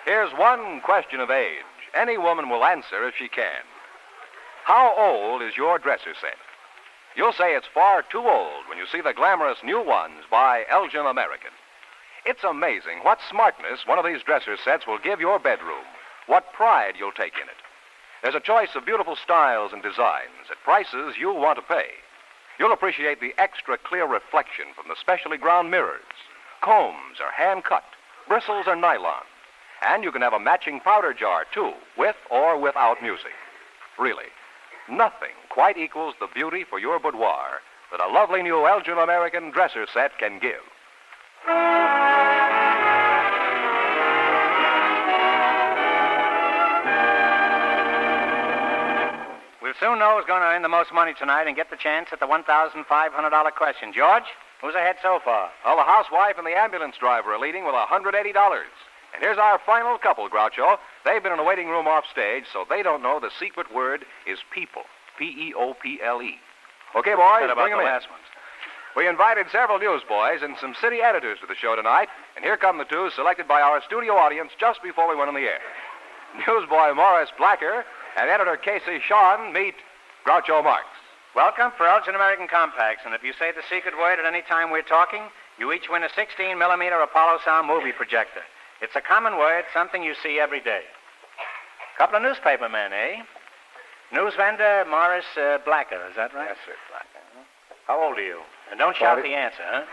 Here's one question of age. Any woman will answer if she can. How old is your dresser set? You'll say it's far too old when you see the glamorous new ones by Elgin American. It's amazing what smartness one of these dresser sets will give your bedroom, what pride you'll take in it. There's a choice of beautiful styles and designs at prices you'll want to pay. You'll appreciate the extra clear reflection from the specially ground mirrors. Combs are hand-cut, bristles are nylon. And you can have a matching powder jar, too, with or without music. Really, nothing quite equals the beauty for your boudoir that a lovely new Elgin American dresser set can give. We'll soon know who's going to earn the most money tonight and get the chance at the $1,500 question. George, who's ahead so far? Well, the housewife and the ambulance driver are leading with $180. And here's our final couple, Groucho. They've been in a waiting room off stage, so they don't know the secret word is people. P-E-O-P-L-E. Okay, boys, Said about bring them the in. last ones. We invited several newsboys and some city editors to the show tonight, and here come the two selected by our studio audience just before we went on the air. Newsboy Morris Blacker and editor Casey Shawn meet Groucho Marx. Welcome for Elgin American Compacts, and if you say the secret word at any time we're talking, you each win a 16-millimeter Apollo sound movie projector. It's a common word, something you see every day. Couple of newspaper men, eh? News vendor Morris Blacker, is that right? Yes, sir, Blacker. How old are you? And don't shout 40. the answer, huh?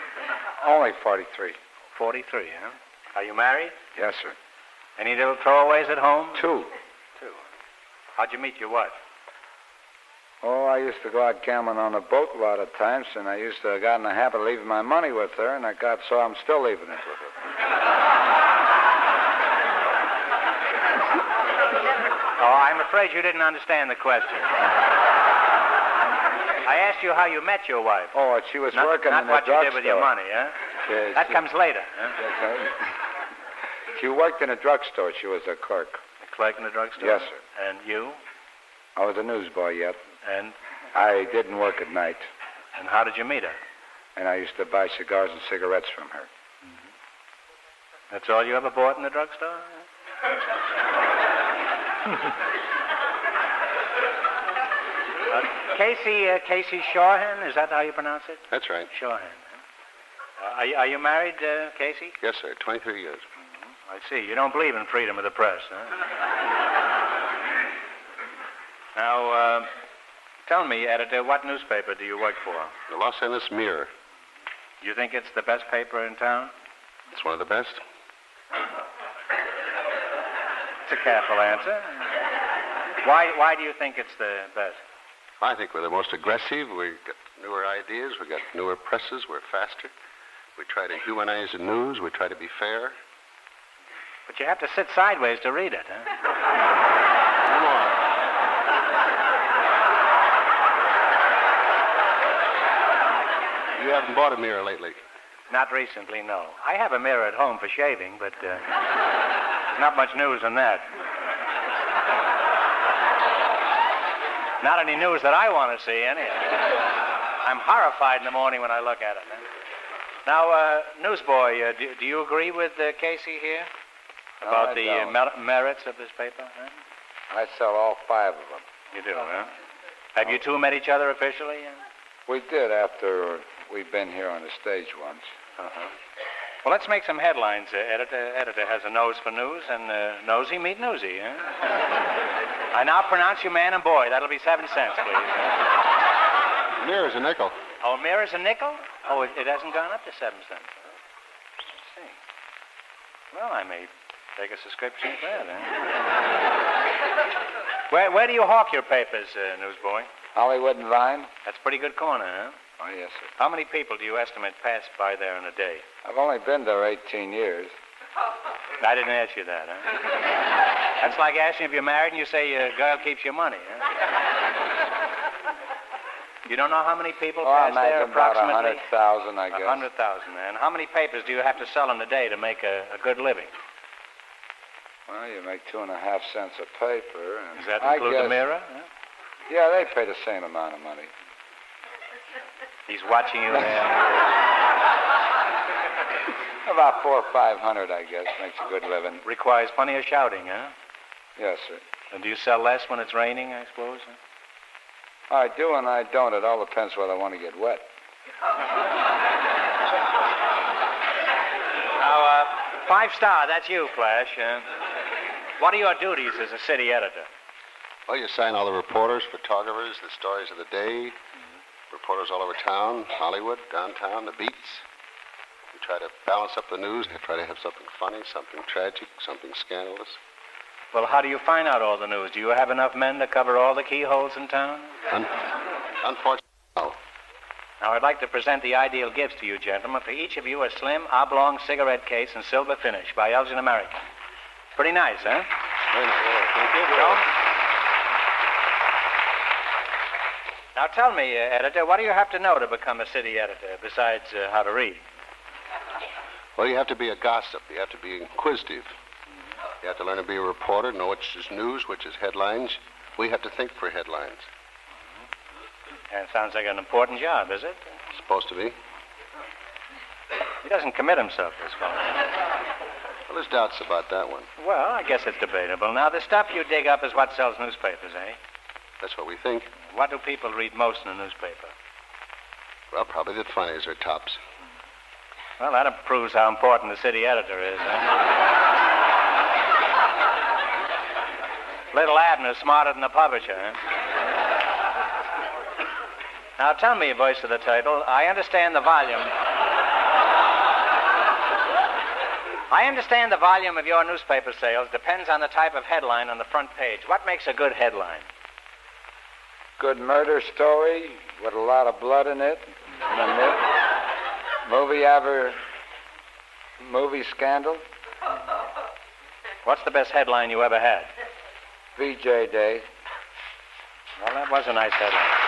Only 43. 43, huh? Are you married? Yes, sir. Any little throwaways at home? 2. How'd you meet your wife? Oh, I used to go out gambling on a boat a lot of times, and I used to have gotten a habit of leaving my money with her, and so I'm still leaving it with her. Oh, I'm afraid you didn't understand the question. I asked you how you met your wife. Oh, she was working not in a what you drugstore. did with your money, huh? Yeah, That comes later, huh? She worked in a drugstore. She was a clerk. A clerk in the drugstore? Yes, sir. And you? I was a newsboy yet. And I didn't work at night, how did you meet her? and I used to buy cigars and cigarettes from her. That's all you ever bought in the drugstore? Casey Shawhan, is that how you pronounce it? That's right. Shawhan. Are you married, Casey? Yes, sir. 23 years. I see. You don't believe in freedom of the press, huh? Now, tell me, editor, what newspaper do you work for? The Los Angeles Mirror. You think it's the best paper in town? It's one of the best. It's a careful answer. Why do you think it's the best? I think we're the most aggressive. We've got newer ideas. We've got newer presses. We're faster. We try to humanize the news. We try to be fair. But you have to sit sideways to read it, huh? Come on. You haven't bought a mirror lately. Not recently, no. I have a mirror at home for shaving, but not much news in that. Not any news that I want to see, any. I'm horrified in the morning when I look at it. Huh? Now, newsboy, do you agree with Casey here about the merits of this paper? Huh? I sell all 5 of them. You do, huh? Have you two met each other officially? We did after we'd been here on the stage once. Uh-huh. Well, let's make some headlines. Editor has a nose for news, and nosy meet newsy, huh? I now pronounce you man and boy. That'll be 7 cents, please. Mirror's a nickel. Oh, a mirror's a nickel? Oh, it hasn't gone up to 7 cents. Let's see. Well, I may take a subscription for that, huh? Where do you hawk your papers, newsboy? Hollywood and Vine? That's a pretty good corner, huh? Oh, yes, sir. How many people do you estimate pass by there in a day? I've only been there 18 years. I didn't ask you that, huh? That's like asking if you're married and you say your girl keeps your money, huh? You don't know how many people pass there approximately? About 100,000, I guess. 100,000. And how many papers do you have to sell in a day to make a good living? Well, you make 2.5 cents a paper. And does that include the Mirror? Huh? Yeah, they pay the same amount of money. He's watching you there. About 400 or 500, I guess, makes a good living. Requires plenty of shouting, huh? Yes, sir. And do you sell less when it's raining, I suppose? Huh? I do and I don't. It all depends whether I want to get wet. Now, 5-star, that's you, Flash. What are your duties as a city editor? Well, you assign all the reporters, photographers, the stories of the day, reporters all over town, Hollywood, downtown, the beats. We try to balance up the news, try to have something funny, something tragic, something scandalous. Well, how do you find out all the news? Do you have enough men to cover all the keyholes in town? Unfortunately, no. Now, I'd like to present the ideal gifts to you, gentlemen. For each of you, a slim, oblong cigarette case in silver finish by Elgin American. Pretty nice, huh? Very nice. Thank you. Joe? Now, tell me, editor, what do you have to know to become a city editor, besides how to read? Well, you have to be a gossip. You have to be inquisitive. You have to learn to be a reporter, know which is news, which is headlines. We have to think for headlines. That sounds like an important job, is it? Supposed to be. He doesn't commit himself this far. Well, there's doubts about that one. Well, I guess it's debatable. Now, the stuff you dig up is what sells newspapers, eh? That's what we think. What do people read most in a newspaper? Well, probably the funnies or tops. Well, that proves how important the city editor is, huh? Little Abner's smarter than the publisher, huh? Now, tell me, voice of the title, I understand the volume of your newspaper sales depends on the type of headline on the front page. What makes a good headline? Good murder story with a lot of blood in it. Movie scandal. What's the best headline you ever had? VJ Day. Well, that was a nice headline.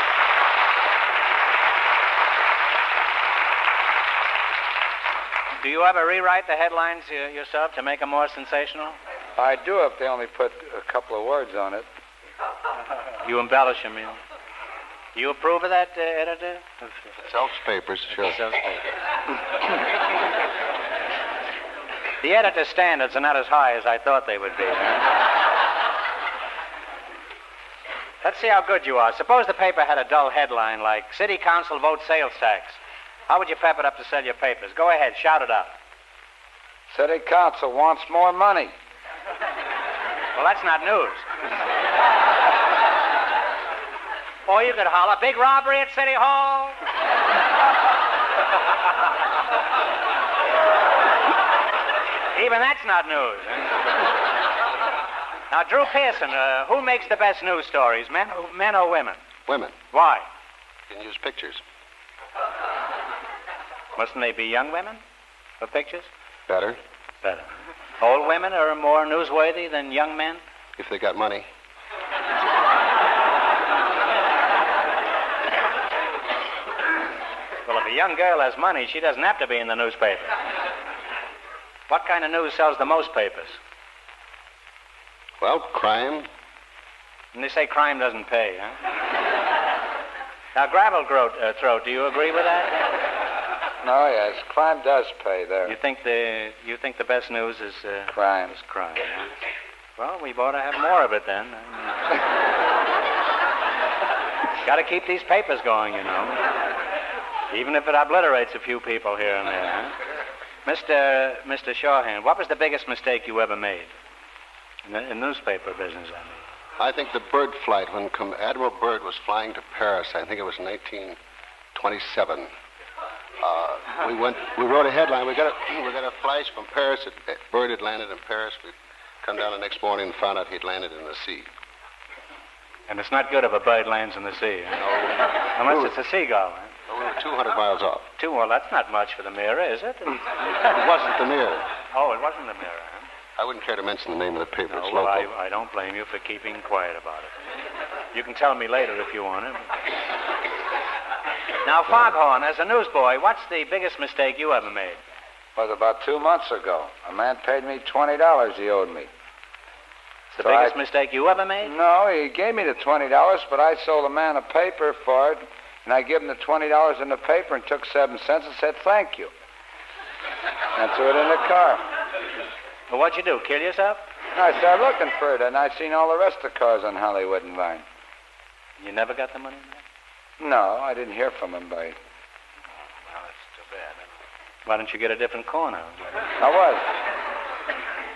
Do you ever rewrite the headlines yourself to make them more sensational? I do if they only put a couple of words on it. You embellish them, you know. You approve of that, editor? Sells papers, sure. Sells papers. The editor's standards are not as high as I thought they would be. Let's see how good you are. Suppose the paper had a dull headline like, City Council votes sales tax. How would you pep it up to sell your papers? Go ahead, shout it up. City Council wants more money. Well, that's not news. Or you could holler, big robbery at City Hall. Even that's not news. Now, Drew Pearson, who makes the best news stories, men or women? Women. Why? You can use pictures. Mustn't they be young women for pictures? Better. Better. Old women are more newsworthy than young men? If they got money. Well, if a young girl has money, she doesn't have to be in the newspaper. What kind of news sells the most papers? Well, crime. And they say crime doesn't pay, huh? Now, Gravel Throat, do you agree with that? No, yes, crime does pay there. You think the best news is crime? Is crime. Huh? Well, we ought to have more of it then. Got to keep these papers going, you know. Even if it obliterates a few people here and there. Huh? Mr. Shawhan, what was the biggest mistake you ever made in the newspaper business? I mean, I think the bird flight when Admiral Byrd was flying to Paris. I think it was 1927. We wrote a headline. We got a flash from Paris. Byrd had landed in Paris. We come down the next morning and found out he'd landed in the sea. And it's not good if a bird lands in the sea. Huh? Unless it's a seagull. Huh? Well, we were 200 miles off. Well, that's not much for the mirror, is it? It wasn't the mirror. Oh, it wasn't the mirror, huh? I wouldn't care to mention the name of the paper. No, It's well, local. I don't blame you for keeping quiet about it. You can tell me later if you want to. Now, Foghorn, as a newsboy, what's the biggest mistake you ever made? Was about 2 months ago. A man paid me $20 he owed me. The biggest mistake you ever made? No, he gave me the $20, but I sold a man a paper for it, and I gave him the $20 in the paper and took 7 cents and said thank you. And threw it in the car. Well, what'd you do, kill yourself? And I started looking for it, and I seen all the rest of the cars on Hollywood and Vine. You never got the money back? No, I didn't hear from him, buddy. Well, that's too bad. Why don't you get a different corner? I was.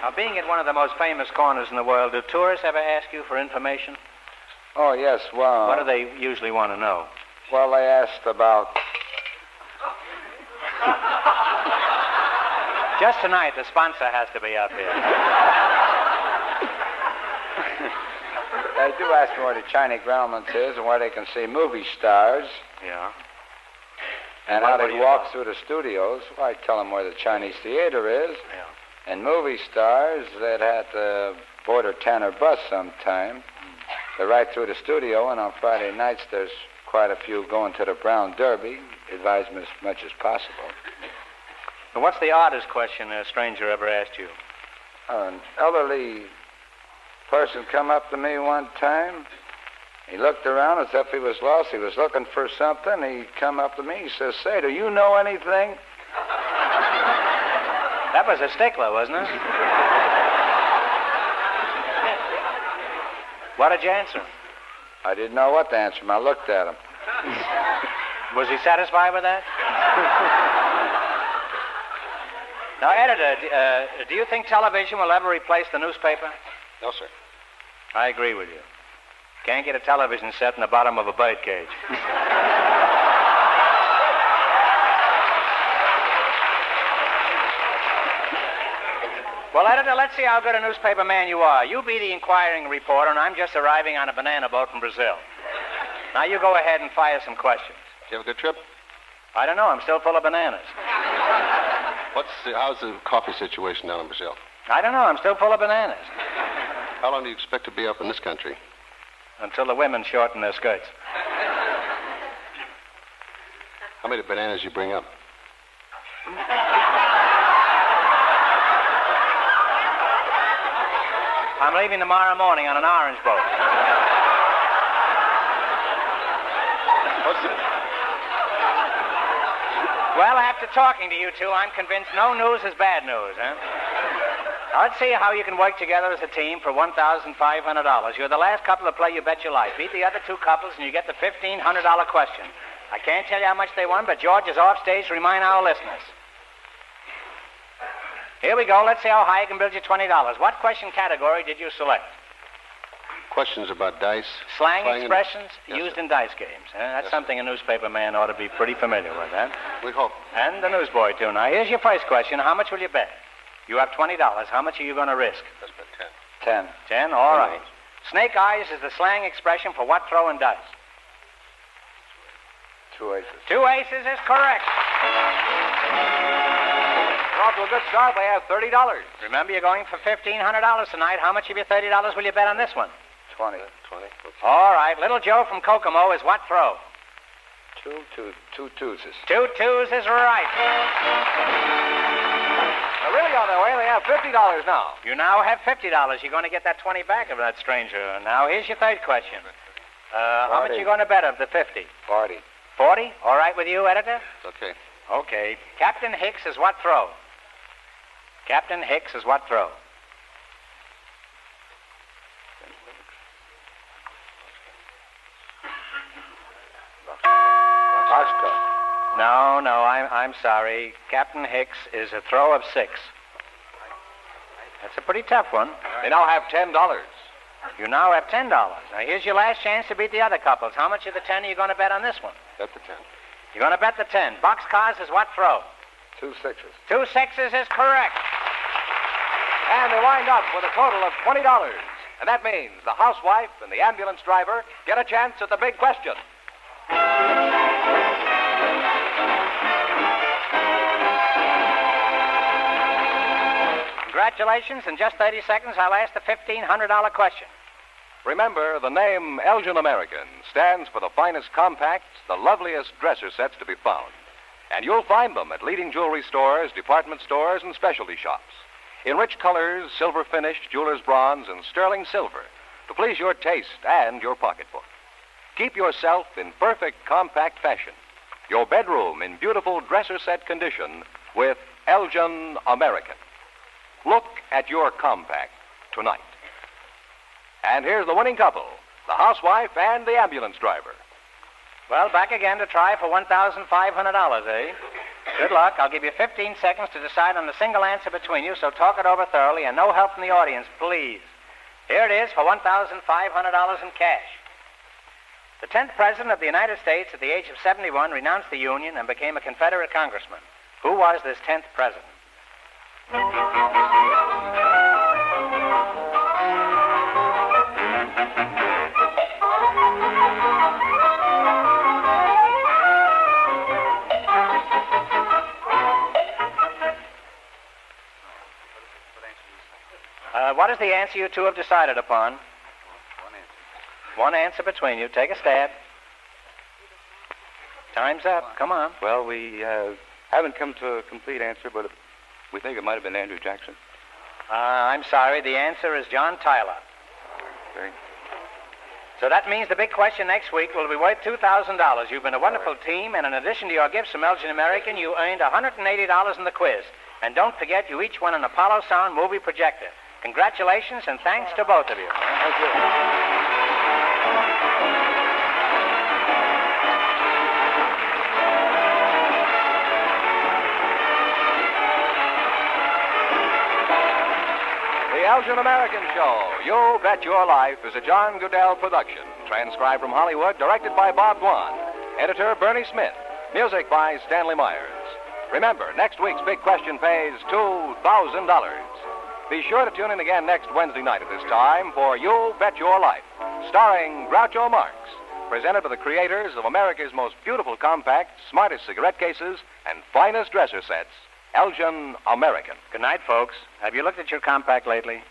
Now, being at one of the most famous corners in the world, do tourists ever ask you for information? Oh, yes, well... What do they usually want to know? Well, they asked about... Just tonight, the sponsor has to be up here. They do ask me where the Chinese Groundlands is and where they can see movie stars. Yeah. And how they walk through the studios. Well, I tell them where the Chinese theater is. Yeah. And movie stars that had to board a Tanner bus sometime. They're right through the studio, and on Friday nights there's quite a few going to the Brown Derby. Advise them as much as possible. But what's the oddest question a stranger ever asked you? An elderly person come up to me one time. He looked around as if he was lost. He was looking for something. He come up to me. He says, "Say, do you know anything?" That was a stickler, wasn't it? What did you answer him? I didn't know what to answer him. I looked at him. Was he satisfied with that? Now, editor, do you think television will ever replace the newspaper? No, sir. I agree with you. Can't get a television set in the bottom of a bird cage. Well, editor, let's see how good a newspaper man you are. You be the inquiring reporter, and I'm just arriving on a banana boat from Brazil. Now, you go ahead and fire some questions. Did you have a good trip? I don't know. I'm still full of bananas. How's the coffee situation down in Brazil? I don't know. I'm still full of bananas. How long do you expect to be up in this country? Until the women shorten their skirts. How many bananas you bring up? I'm leaving tomorrow morning on an orange boat. What's it? Well, after talking to you two, I'm convinced no news is bad news, huh? Now, let's see how you can work together as a team for $1,500. You're the last couple to play You Bet Your Life. Beat the other two couples, and you get the $1,500 question. I can't tell you how much they won, but George is off stage to remind our listeners. Here we go. Let's see how high I can build you $20. What question category did you select? Questions about dice. Slang expressions Yes, used sir. in dice games. That's Yes, something a newspaper man ought to be pretty familiar with, huh? We hope. And the newsboy, too. Now, here's your first question. How much will you bet? You have $20. How much are you going to risk? That's about 10. 10? All right. Snake eyes is the slang expression for what throw in dice? 2 aces. 2 aces is correct. We're off to a good start. We have $30. Remember, you're going for $1,500 tonight. How much of your $30 will you bet on this one? 20. 20. All right. Little Joe from Kokomo is what throw? 2 twos. 2 twos is right. They're really on their way. They have $50 now. You now have $50. You're going to get that 20 back of that stranger. Now, here's your third question. How much are you going to bet of the 50? 40. 40? All right with you, editor? It's okay. Okay. Captain Hicks is what throw? Captain Hicks is what throw? Oscar. No, I'm sorry. Captain Hicks is a throw of 6. That's a pretty tough one. They now have $10. You now have $10. Now, here's your last chance to beat the other couples. How much of the 10 are you going to bet on this one? Bet the 10. You're going to bet the 10. Boxcars is what throw? 2 sixes. 2 sixes is correct. And they wind up with a total of $20. And that means the housewife and the ambulance driver get a chance at the big question. Congratulations. In just 30 seconds, I'll ask the $1,500 question. Remember, the name Elgin American stands for the finest compacts, the loveliest dresser sets to be found. And you'll find them at leading jewelry stores, department stores, and specialty shops. In rich colors, silver finish, jeweler's bronze, and sterling silver to please your taste and your pocketbook. Keep yourself in perfect compact fashion. Your bedroom in beautiful dresser set condition with Elgin American. Look at your compact tonight. And here's the winning couple, the housewife and the ambulance driver. Well, back again to try for $1,500, eh? Good luck. I'll give you 15 seconds to decide on the single answer between you, so talk it over thoroughly and no help from the audience, please. Here it is for $1,500 in cash. The 10th President of the United States at the age of 71 renounced the Union and became a Confederate congressman. Who was this 10th President? What is the answer you two have decided upon? One answer between you. Take a stab. Time's up. Come on. Well, we haven't come to a complete answer, but we think it might have been Andrew Jackson. I'm sorry. The answer is John Tyler. Okay. So that means the big question next week will be worth $2,000. You've been a wonderful team, and in addition to your gifts from Elgin American, you earned $180 in the quiz. And don't forget, you each won an Apollo Sound movie projector. Congratulations, and thanks to both of you. Thank you. The Elgin American Show, You Bet Your Life, is a John Goodell production. Transcribed from Hollywood, directed by Bob Dwan. Editor Bernie Smith. Music by Stanley Myers. Remember, next week's big question pays $2,000. Be sure to tune in again next Wednesday night at this time for You Bet Your Life, starring Groucho Marx, presented by the creators of America's most beautiful compacts, smartest cigarette cases, and finest dresser sets, Elgin American. Good night, folks. Have you looked at your compact lately?